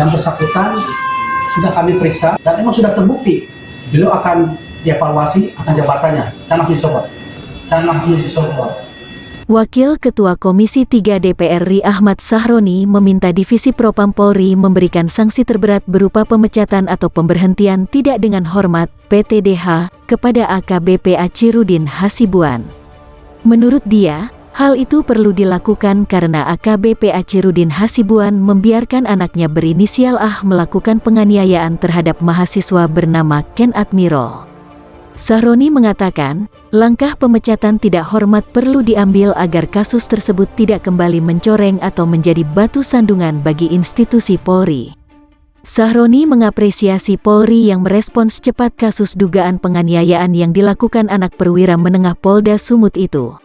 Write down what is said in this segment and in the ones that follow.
yang bersangkutan sudah kami periksa dan emang sudah terbukti beliau akan dievaluasi akan jabatannya dan langsung dicopot. Wakil Ketua Komisi 3 DPR RI Ahmad Sahroni meminta Divisi Propam Polri memberikan sanksi terberat berupa pemecatan atau pemberhentian tidak dengan hormat (PTDH) kepada AKBP Achirudin Hasibuan. Menurut dia, hal itu perlu dilakukan karena AKBP Achirudin Hasibuan membiarkan anaknya berinisial A melakukan penganiayaan terhadap mahasiswa bernama Ken Admiral. Sahroni mengatakan, langkah pemecatan tidak hormat perlu diambil agar kasus tersebut tidak kembali mencoreng atau menjadi batu sandungan bagi institusi Polri. Sahroni mengapresiasi Polri yang merespons cepat kasus dugaan penganiayaan yang dilakukan anak perwira menengah Polda Sumut itu.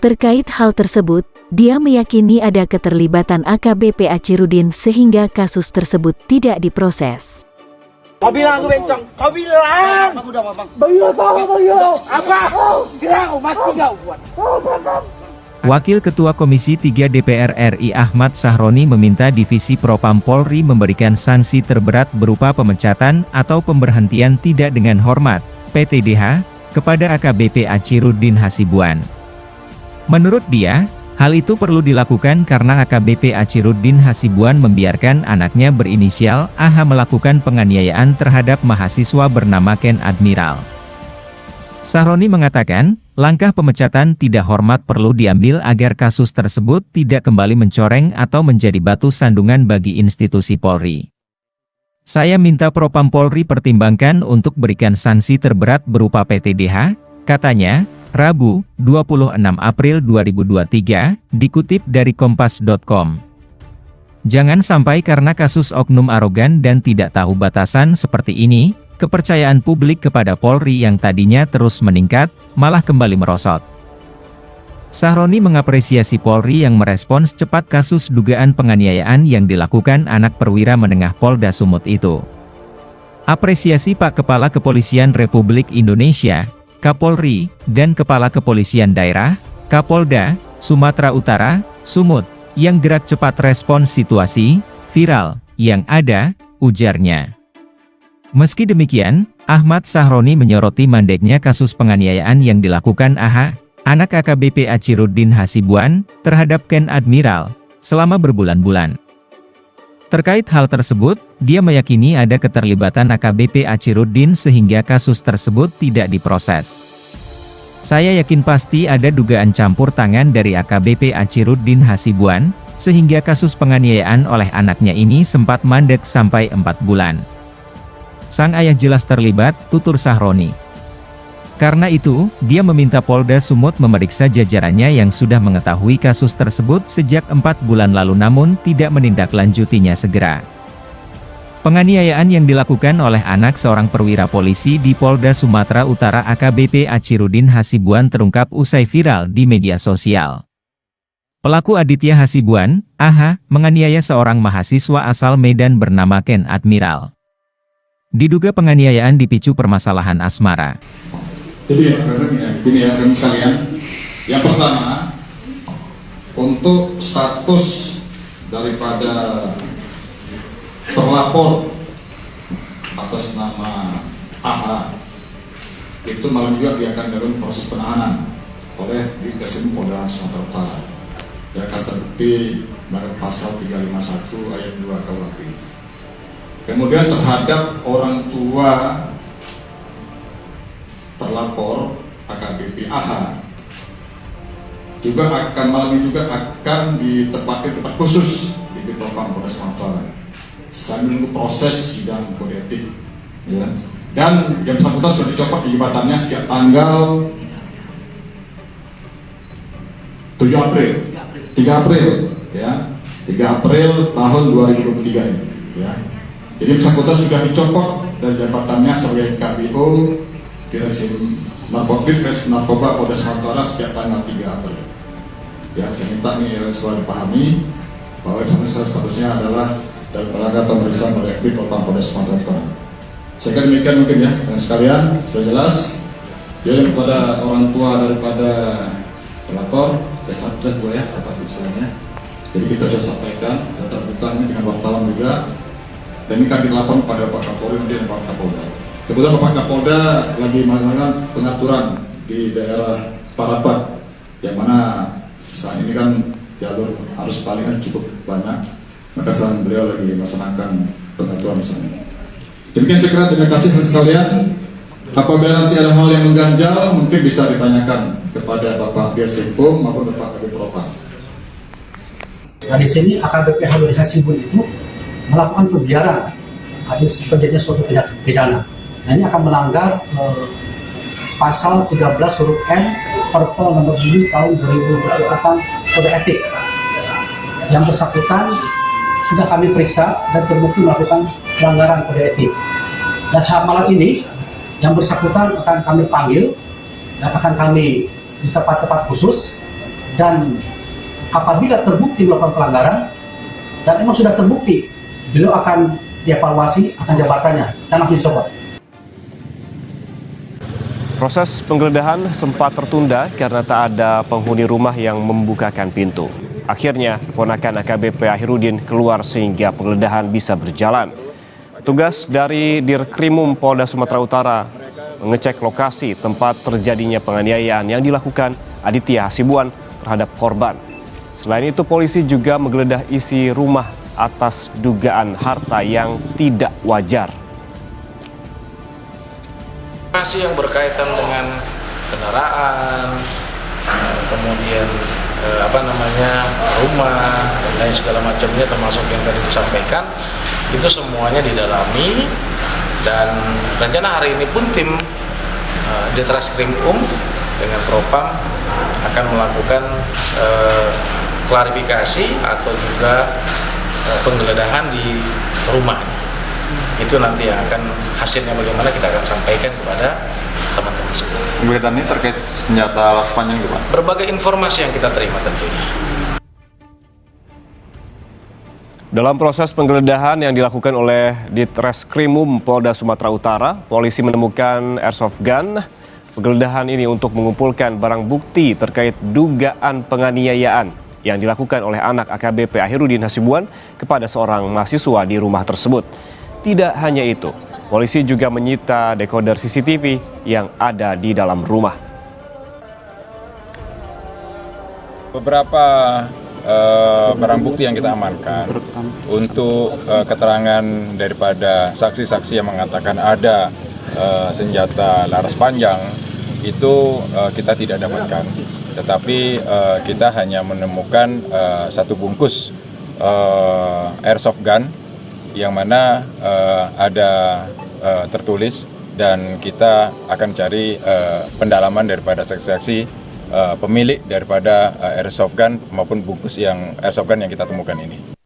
Terkait hal tersebut, dia meyakini ada keterlibatan AKBP Achirudin sehingga kasus tersebut tidak diproses. Kau bilang aku bencong, kau bilang. Aku udah bang. Bayu tahu bayu. Apa? Bilang mati kau buat. Wakil Ketua Komisi 3 DPR RI Ahmad Sahroni meminta Divisi Propam Polri memberikan sanksi terberat berupa pemecatan atau pemberhentian tidak dengan hormat (PTDH) kepada AKBP Achirudin Hasibuan. Menurut dia, hal itu perlu dilakukan karena AKBP Achirudin Hasibuan membiarkan anaknya berinisial AH melakukan penganiayaan terhadap mahasiswa bernama Ken Admiral. Sahroni mengatakan, langkah pemecatan tidak hormat perlu diambil agar kasus tersebut tidak kembali mencoreng atau menjadi batu sandungan bagi institusi Polri. Saya minta Propam Polri pertimbangkan untuk berikan sanksi terberat berupa PTDH, katanya, Rabu, 26 April 2023, dikutip dari kompas.com. Jangan sampai karena kasus oknum arogan dan tidak tahu batasan seperti ini, kepercayaan publik kepada Polri yang tadinya terus meningkat, malah kembali merosot. Sahroni mengapresiasi Polri yang merespons cepat kasus dugaan penganiayaan yang dilakukan anak perwira menengah Polda Sumut itu. Apresiasi Pak Kepala Kepolisian Republik Indonesia, Kapolri, dan Kepala Kepolisian Daerah, Kapolda, Sumatera Utara, Sumut, yang gerak cepat respons situasi viral yang ada, ujarnya. Meski demikian, Ahmad Sahroni menyoroti mandeknya kasus penganiayaan yang dilakukan AH, anak AKBP Achirudin Hasibuan, terhadap Ken Admiral, selama berbulan-bulan. Terkait hal tersebut, dia meyakini ada keterlibatan AKBP Achirudin sehingga kasus tersebut tidak diproses. Saya yakin pasti ada dugaan campur tangan dari AKBP Achirudin Hasibuan, sehingga kasus penganiayaan oleh anaknya ini sempat mandek sampai 4 bulan. Sang ayah jelas terlibat, tutur Sahroni. Karena itu, dia meminta Polda Sumut memeriksa jajarannya yang sudah mengetahui kasus tersebut sejak 4 bulan lalu namun tidak menindaklanjutinya segera. Penganiayaan yang dilakukan oleh anak seorang perwira polisi di Polda Sumatera Utara AKBP Achirudin Hasibuan terungkap usai viral di media sosial. Pelaku Aditya Hasibuan, AH, menganiaya seorang mahasiswa asal Medan bernama Ken Admiral. Diduga penganiayaan dipicu permasalahan asmara. Jadi ini ya rekan sekalian. Yang pertama, untuk status daripada terlapor atas nama AH itu malam juga dia akan dalam proses penahanan oleh Ditkrim Polda Sumatera Utara. Ya akan terbukti pasal 351 ayat 2 KUHP. Kemudian terhadap orang tua terlapor AKBP AH juga akan malam ini juga akan ditempatkan tempat khusus di Propam Polda Sumatera Utara sambil menunggu proses sidang kode etik, ya. Dan yang bersangkutan sudah dicopot di jabatannya sejak tanggal 3 April, ya, 3 April tahun 2023 ini, ya. Jadi bersangkutan sudah dicopot dari jabatannya sebagai KBO Direksi Narkoba Polda Sumatera Utara sejak tanggal 3 April. Ya, saya minta ini semua dipahami bahwa statusnya adalah dalam rangka pemeriksaan pada Propam Polda Sumatera Utara. Saya kira demikian mungkin ya, dan sekalian sudah jelas. Jadi kepada orang tua daripada pelapor, ya, Bapak Ibu sekalian. Jadi kita sudah sampaikan, terbuka dengan wartawan juga Dan ini kan kita lapor kepada Pak Kapolri dan Pak Kapolda. Kebetulan Bapak Kapolda lagi melaksanakan pengaturan di daerah Parapat, yang mana saat ini kan jalur arus balik cukup banyak, maka sekarang beliau lagi melaksanakan pengaturan di sana. Demikian saya kira, terima kasih teman sekalian. Apabila nanti ada hal yang mengganjal, mungkin bisa ditanyakan kepada Bapak Dirsekpum maupun Bapak Kabid Propam. Nah, di sini AKBP Harun Hasibuan itu melakukan pembiaran habis terjadinya suatu tindak pidana. Nah, ini akan melanggar pasal 13 huruf N Perpol nomor 7 tahun 2020 tentang kode etik. Yang bersangkutan sudah kami periksa dan terbukti melakukan pelanggaran kode etik. Dan malam ini yang bersangkutan akan kami panggil dan akan kami di tempat-tempat khusus, dan apabila terbukti melakukan pelanggaran dan emang sudah terbukti, beliau akan dievaluasi akan jabatannya dan langsung dicopot. Proses penggeledahan sempat tertunda karena tak ada penghuni rumah yang membukakan pintu. Akhirnya, keponakan AKBP Ahirudin keluar sehingga penggeledahan bisa berjalan. Tugas dari Dirkrimum Polda Sumatera Utara mengecek lokasi tempat terjadinya penganiayaan yang dilakukan Aditya Hasibuan terhadap korban. Selain itu, polisi juga menggeledah isi rumah atas dugaan harta yang tidak wajar. Masih yang berkaitan dengan kendaraan, kemudian rumah dan lain segala macamnya, termasuk yang tadi disampaikan, itu semuanya didalami. Dan rencana hari ini pun tim Ditreskrimum dengan Propam akan melakukan klarifikasi atau juga penggeledahan di rumahnya. Itu nanti akan hasilnya bagaimana kita akan sampaikan kepada teman-teman semua. Penggeledahan ini terkait senjata laras panjang itu, Pak? Berbagai informasi yang kita terima tentunya. Dalam proses penggeledahan yang dilakukan oleh Ditreskrimum Polda Sumatera Utara, polisi menemukan airsoft gun. Penggeledahan ini untuk mengumpulkan barang bukti terkait dugaan penganiayaan yang dilakukan oleh anak AKBP Ahirudin Hasibuan kepada seorang mahasiswa di rumah tersebut. Tidak hanya itu, polisi juga menyita dekoder CCTV yang ada di dalam rumah. Beberapa barang bukti yang kita amankan untuk keterangan daripada saksi-saksi yang mengatakan ada senjata laras panjang itu kita tidak dapatkan, tetapi kita hanya menemukan satu bungkus airsoft gun yang mana ada tertulis, dan kita akan cari pendalaman daripada saksi-saksi pemilik daripada airsoft gun maupun bungkus yang airsoft gun yang kita temukan ini.